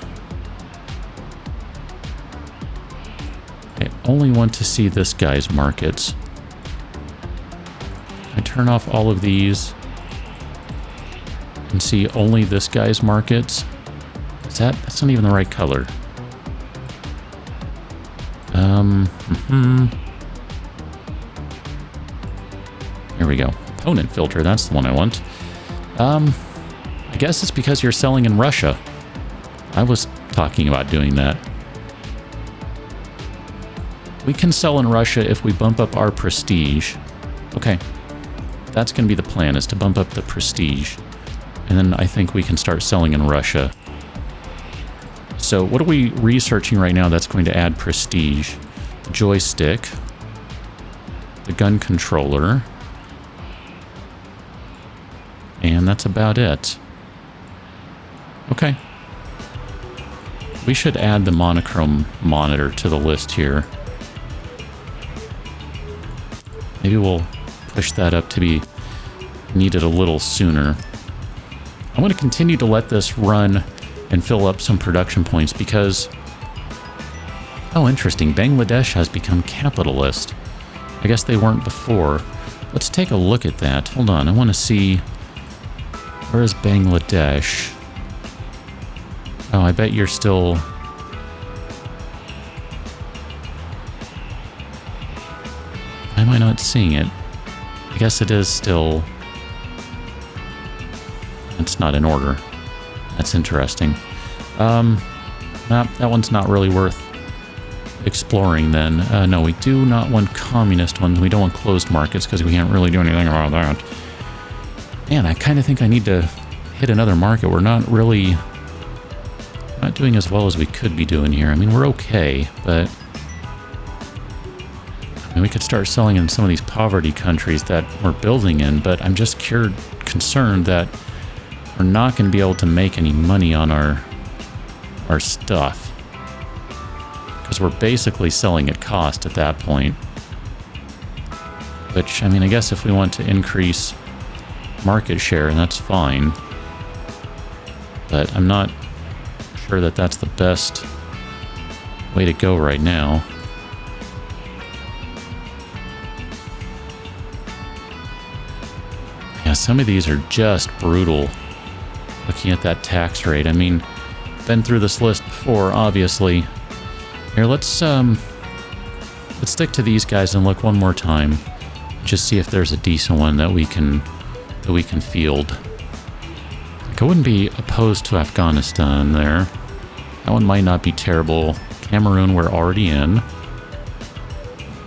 only want to see this guy's markets. I turn off all of these and see only this guy's markets. That's not even the right color. There we go. Opponent filter, that's the one I want. I guess it's because you're selling in Russia. I was talking about doing that. We can sell in Russia if we bump up our prestige. Okay. That's going to be the plan, is to bump up the prestige. And then I think we can start selling in Russia. So what are we researching right now that's going to add prestige? The joystick. The gun controller. And that's about it. Okay. We should add the monochrome monitor to the list here. Maybe we'll push that up to be needed a little sooner. I'm going to continue to let this run and fill up some production points because... Oh, interesting. Bangladesh has become capitalist. I guess they weren't before. Let's take a look at that. Hold on, I want to see... Where is Bangladesh? Oh, I bet you're still... Why am I not seeing it? I guess it is still... It's not in order. That's interesting. That one's not really worth exploring then. No, we do not want communist ones. We don't want closed markets because we can't really do anything about that. Man, I kind of think I need to hit another market. We're not really... not doing as well as we could be doing here. I mean, we're okay, but... I mean, we could start selling in some of these poverty countries that we're building in, but I'm just concerned that we're not going to be able to make any money on our stuff. Because we're basically selling at cost at that point. Which, I mean, I guess if we want to increase market share, that's fine. But I'm not sure that that's the best way to go right now. Yeah, some of these are just brutal. Looking at that tax rate, I mean, been through this list before, obviously. Here, let's stick to these guys and look one more time. Just see if there's a decent one that we can field. Like, I wouldn't be opposed to Afghanistan there. That one might not be terrible. Cameroon we're already in.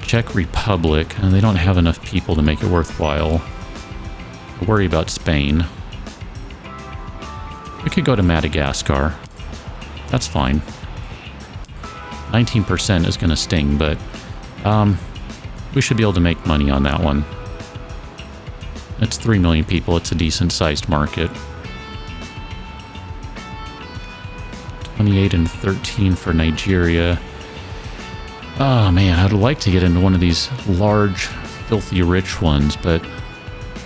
Czech Republic, and they don't have enough people to make it worthwhile. I worry about Spain. We could go to Madagascar. That's fine. 19% is going to sting, but we should be able to make money on that one. It's 3 million people. It's a decent-sized market. 28 and 13 for Nigeria. Oh, man, I'd like to get into one of these large, filthy rich ones, but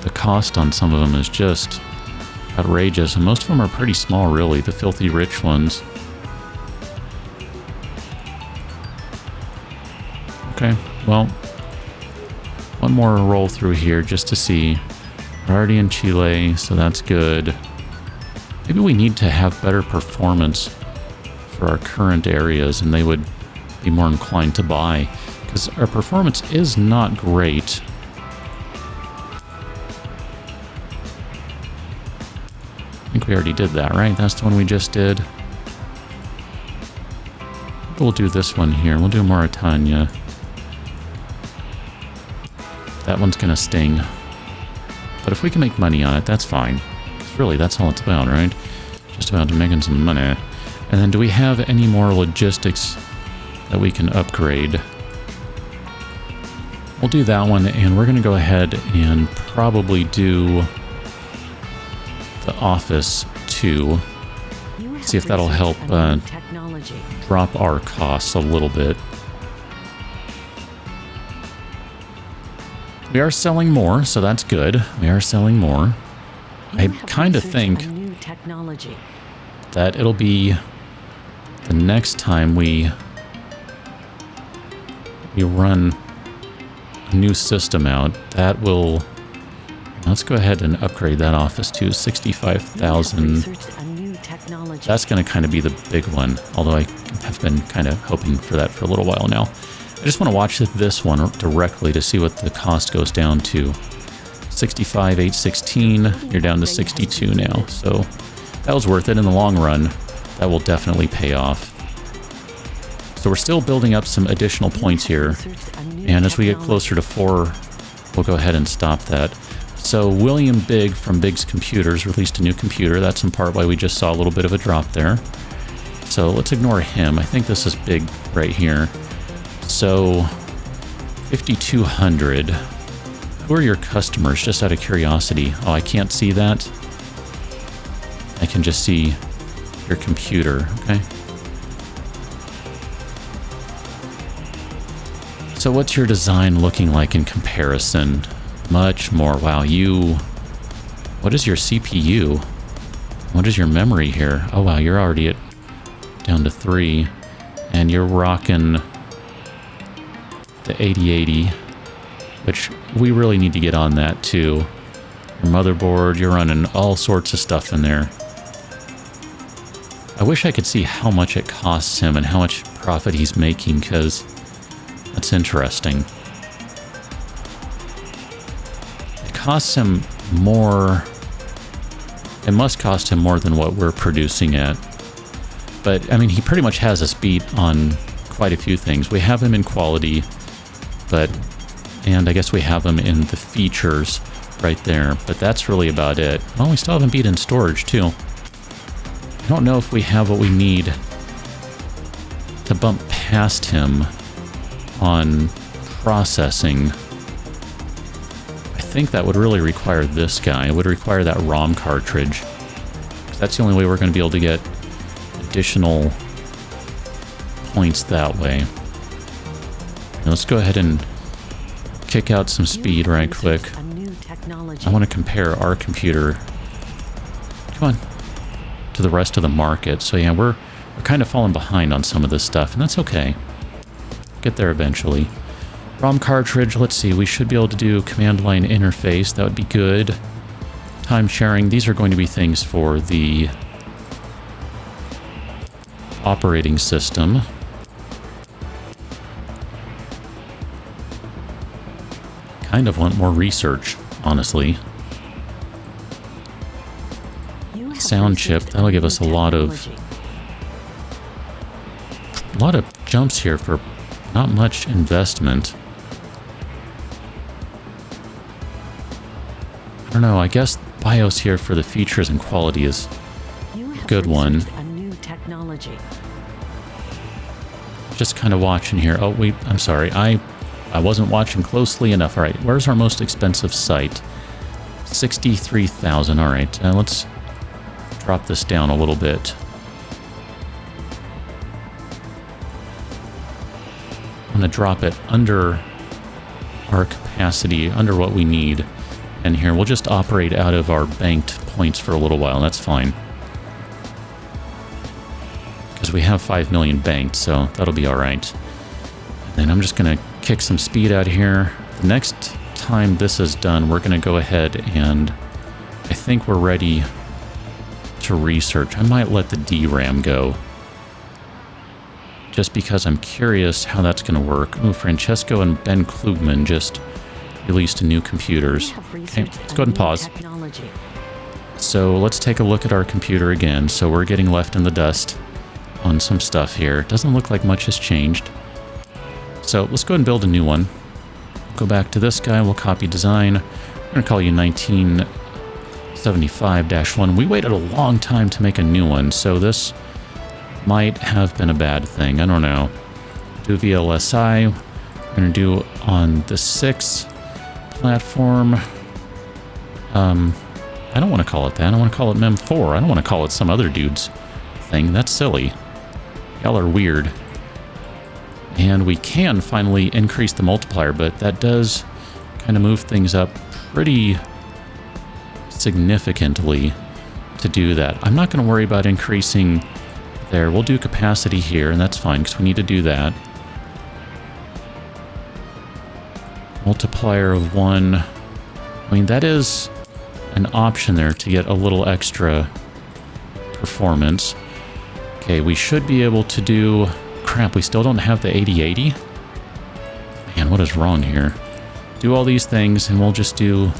the cost on some of them is just outrageous, and most of them are pretty small, really, the filthy rich ones. Okay, well, one more roll through here just to see. We're already in Chile, so that's good. Maybe we need to have better performance for our current areas, and they would be more inclined to buy, because our performance is not great. I think we already did that, right? That's the one we just did. We'll do this one here. We'll do Mauritania. That one's gonna sting. But if we can make money on it, that's fine. 'Cause really, that's all it's about, right? Just about making some money. And then do we have any more logistics that we can upgrade? We'll do that one, and we're gonna go ahead and probably do the office too. See if that'll help drop our costs a little bit. We are selling more, so that's good. We are selling more. I kind of think that it'll be the next time we run a new system out, that will... Let's go ahead and upgrade that office to 65,000. That's going to kind of be the big one, although I have been kind of hoping for that for a little while now. I just want to watch this one directly to see what the cost goes down to. 65,816, you're down to 62 now, so that was worth it in the long run. That will definitely pay off. So we're still building up some additional points here, and as we get closer to 4, we'll go ahead and stop that. So William Big from Big's Computers released a new computer. That's in part why we just saw a little bit of a drop there. So let's ignore him. I think this is Big right here. So 5,200. Who are your customers, just out of curiosity? Oh, I can't see that. I can just see your computer, okay? So what's your design looking like in comparison? Much more. Wow, what is your CPU? What is your memory here? Oh wow, you're already at down to 3. And you're rocking the 8080, which we really need to get on that too. Your motherboard, you're running all sorts of stuff in there. I wish I could see how much it costs him and how much profit he's making, because that's interesting. It costs him more. It must cost him more than what we're producing at. But, I mean, he pretty much has us beat on quite a few things. We have him in quality, and I guess we have him in the features right there. But that's really about it. Well, we still have him beat in storage, too. I don't know if we have what we need to bump past him on processing. I think that would really require this guy. It would require that ROM cartridge. That's the only way we're going to be able to get additional points that way. Now let's go ahead and kick out some speed right quick. I want to compare our computer, come on, to the rest of the market. So yeah, we're kind of falling behind on some of this stuff, and that's okay. Get there eventually. ROM cartridge, let's see, we should be able to do command line interface. That would be good. Time sharing, these are going to be things for the operating system. Kind of want more research, honestly. Sound chip, that'll give us a lot of jumps here for not much investment. I don't know, I guess BIOS here for the features and quality is a good one. Just kind of watching here. Oh, I'm sorry. I wasn't watching closely enough. All right, where's our most expensive site? 63,000. All right, let's drop this down a little bit. I'm going to drop it under our capacity, under what we need. And here, we'll just operate out of our banked points for a little while. That's fine. Because we have 5 million banked, so that'll be all right. And then I'm just going to kick some speed out here. The next time this is done, we're going to go ahead and I think we're ready to research. I might let the DRAM go, just because I'm curious how that's going to work. Ooh, Francesco and Ben Klugman just released new computers. Okay, let's go ahead and pause. So let's take a look at our computer again. So we're getting left in the dust on some stuff here. It doesn't look like much has changed. So let's go ahead and build a new one. Go back to this guy. We'll copy design. I'm going to call you 1975-1. We waited a long time to make a new one, so this might have been a bad thing. I don't know. Do VLSI. We're going to do on the 6 platform. I don't want to call it that. I want to call it MEM4. I don't want to call it some other dude's thing. That's silly. Y'all are weird. And we can finally increase the multiplier, but that does kind of move things up pretty significantly to do that. I'm not going to worry about increasing there. We'll do capacity here, and that's fine because we need to do that. Multiplier of 1. I mean, that is an option there to get a little extra performance. Okay, we should be able to do... Crap, we still don't have the 8080? Man, what is wrong here? Do all these things, and we'll just do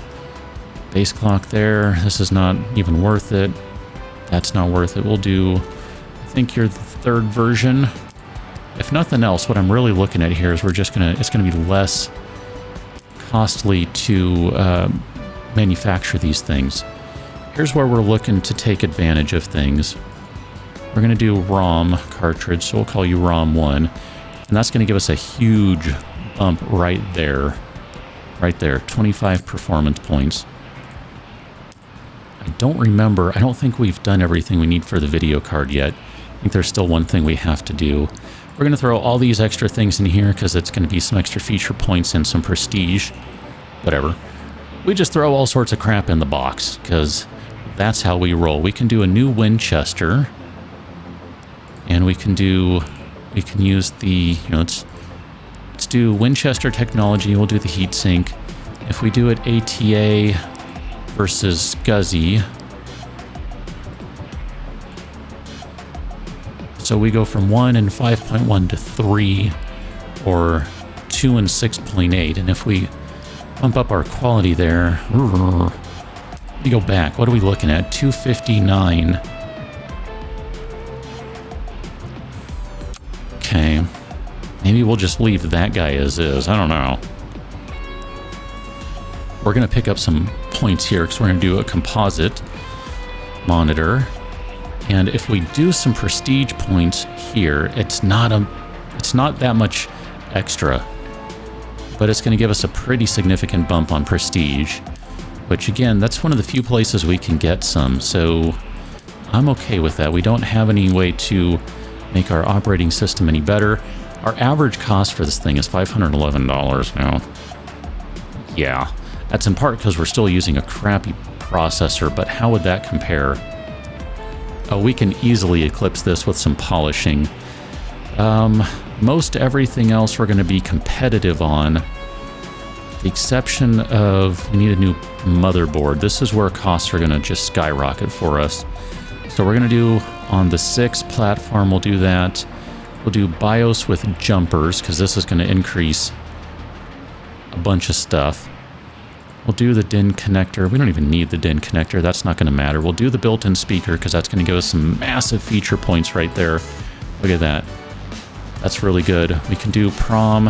base clock there. This is not even worth it. That's not worth it. We'll do... I think you're the 3rd version. If nothing else, what I'm really looking at here is it's gonna be less costly to manufacture these things. Here's where we're looking to take advantage of things. We're going to do ROM cartridge, so we'll call you ROM1. And that's going to give us a huge bump right there. Right there, 25 performance points. I don't think we've done everything we need for the video card yet. I think there's still one thing we have to do. We're going to throw all these extra things in here because it's going to be some extra feature points and some prestige. Whatever. We just throw all sorts of crap in the box because that's how we roll. We can do a new Winchester, and we can use the, let's do Winchester technology. We'll do the heatsink. If we do it ATA versus SCSI, so we go from 1 and 5.1 to 3, or 2 and 6.8. And if we bump up our quality there, we go back. What are we looking at? 259. Okay. Maybe we'll just leave that guy as is. I don't know. We're going to pick up some points here because we're going to do a composite monitor. And if we do some prestige points here, it's not that much extra, but it's going to give us a pretty significant bump on prestige, which again, that's one of the few places we can get some. So I'm okay with that. We don't have any way to make our operating system any better. Our average cost for this thing is $511 now. Yeah, that's in part because we're still using a crappy processor, but how would that compare? Oh, we can easily eclipse this with some polishing. Most everything else we're going to be competitive on. The exception of we need a new motherboard. This is where costs are going to just skyrocket for us. So we're going to do on the 6 platform, we'll do that. We'll do BIOS with jumpers because this is going to increase a bunch of stuff. We'll do the DIN connector. We don't even need the DIN connector. That's not going to matter. We'll do the built-in speaker because that's going to give us some massive feature points right there. Look at that. That's really good. We can do prom.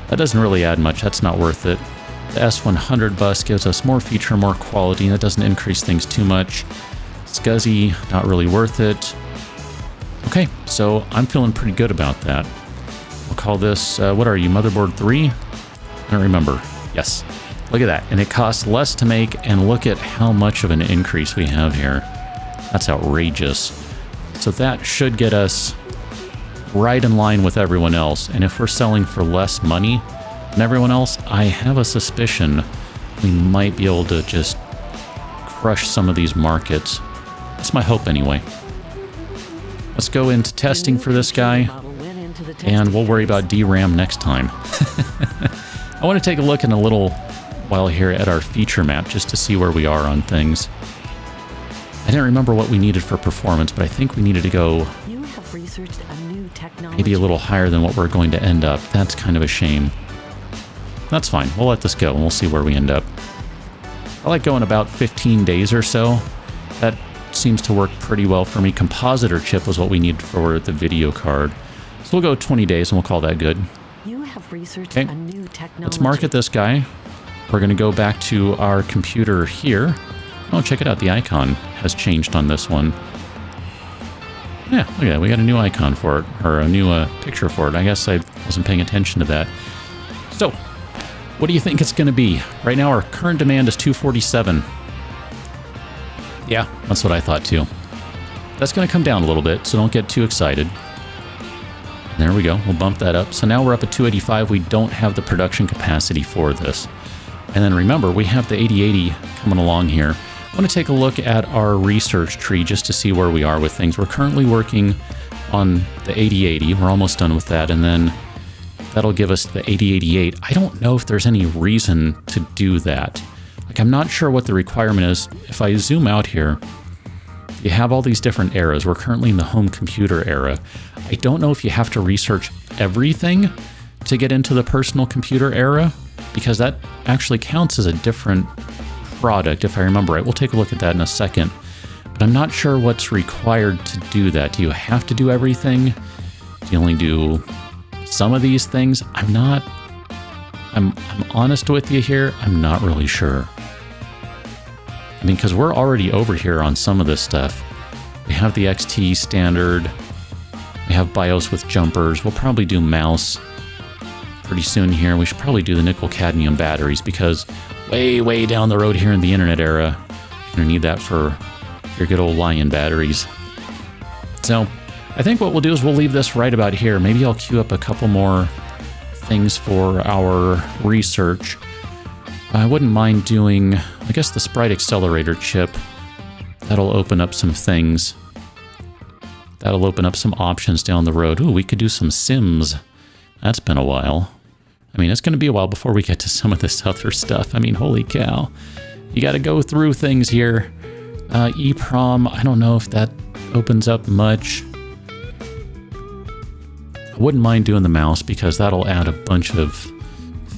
That doesn't really add much. That's not worth it. The S100 bus gives us more feature, more quality. That doesn't increase things too much. SCSI, not really worth it. Okay, so I'm feeling pretty good about that. We'll call this, what are you, motherboard 3? I don't remember. Yes. Look at that. And it costs less to make, and look at how much of an increase we have here. That's outrageous. So that should get us right in line with everyone else. And if we're selling for less money than everyone else, I have a suspicion we might be able to just crush some of these markets. That's my hope anyway. Let's go into testing for this guy, and we'll worry about DRAM next time. I want to take a look in a little while here at our feature map just to see where we are on things. I didn't remember what we needed for performance, but I think we needed to go maybe a little higher than what we're going to end up. That's kind of a shame. That's fine. We'll let this go and we'll see where we end up. I like going about 15 days or so. That seems to work pretty well for me. Compositor chip was what we need for the video card. So we'll go 20 days and we'll call that good. You have researched a new technology. Let's market this guy. We're going to go back to our computer here. Oh, check it out. The icon has changed on this one. Yeah, look at that. We got a new icon for it, or a new picture for it. I guess I wasn't paying attention to that. So, what do you think it's going to be? Right now, our current demand is 247. Yeah, that's what I thought too. That's going to come down a little bit, so don't get too excited. There we go. We'll bump that up. So now we're up at 285. We don't have the production capacity for this. And then remember, we have the 8080 coming along here. I want to take a look at our research tree just to see where we are with things. We're currently working on the 8080. We're almost done with that. And then that'll give us the 8088. I don't know if there's any reason to do that. Like, I'm not sure what the requirement is. If I zoom out here, you have all these different eras. We're currently in the home computer era. I don't know if you have to research everything to get into the personal computer era, because that actually counts as a different product, if I remember right. We'll take a look at that in a second. But I'm not sure what's required to do that. Do you have to do everything? Do you only do some of these things? I'm honest with you here. I'm not really sure. I mean, because we're already over here on some of this stuff. We have the XT standard. We have BIOS with jumpers. We'll probably do mouse pretty soon here. We should probably do the nickel cadmium batteries, because way down the road here in the internet era, you're going to need that for your good old Lion batteries. So I think what we'll do is we'll leave this right about here. Maybe I'll queue up a couple more things for our research. I wouldn't mind doing, I guess, the sprite accelerator chip. That'll open up some things. That'll open up some options down the road. Ooh, we could do some sims. That's been a while. I mean, it's going to be a while before we get to some of this other stuff. I mean, holy cow. You got to go through things here. EEPROM, I don't know if that opens up much. I wouldn't mind doing the mouse because that'll add a bunch of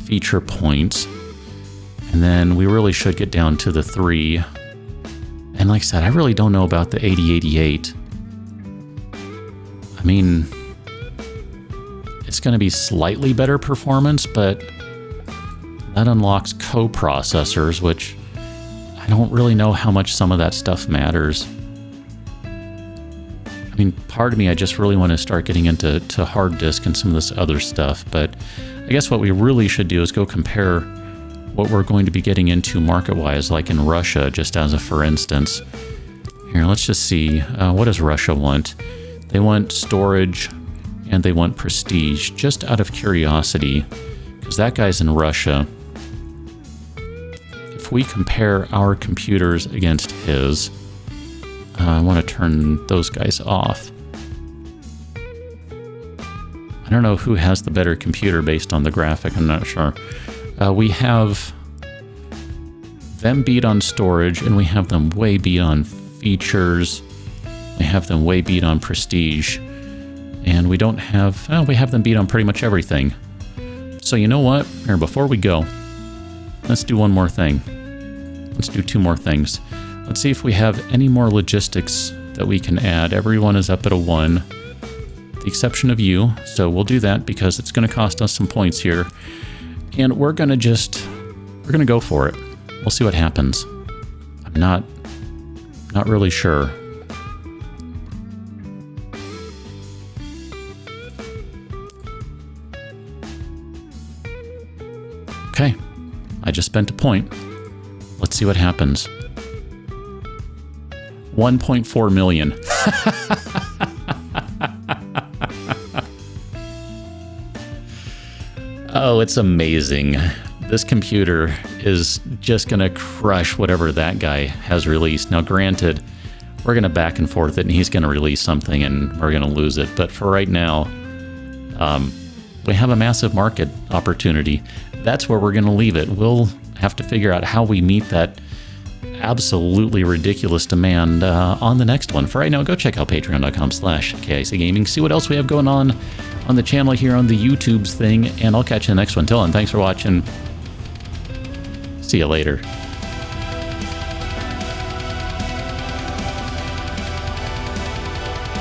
feature points. And then we really should get down to the 3. And like I said, I really don't know about the 8088. I mean, it's going to be slightly better performance, but that unlocks coprocessors, which I don't really know how much some of that stuff matters. I mean, part of me, I just really want to start getting into hard disk and some of this other stuff, but I guess what we really should do is go compare what we're going to be getting into market-wise, like in Russia, just as a for instance. Here, let's just see. What does Russia want? They want storage and they want prestige, just out of curiosity, because that guy's in Russia. If we compare our computers against his, I want to turn those guys off. I don't know who has the better computer based on the graphic, I'm not sure. We have them beat on storage, and we have them way beat on features. We have them way beat on prestige. And we don't have... we have them beat on pretty much everything. So you know what? Here, before we go, let's do one more thing. Let's do 2 more things. Let's see if we have any more logistics that we can add. Everyone is up at a 1, with the exception of you. So we'll do that because it's going to cost us some points here. And we're going to go for it. We'll see what happens. I'm not really sure. Okay, I just spent a point. Let's see what happens. 1.4 million. Oh, it's amazing. This computer is just going to crush whatever that guy has released. Now, granted, we're going to back and forth it, and he's going to release something, and we're going to lose it. But for right now, we have a massive market opportunity. That's where we're going to leave it. We'll have to figure out how we meet that absolutely ridiculous demand on the next one. For right now, go check out patreon.com/KICGaming. See what else we have going on the channel here on the YouTube's thing, and I'll catch you in the next one. Till then, thanks for watching. See you later.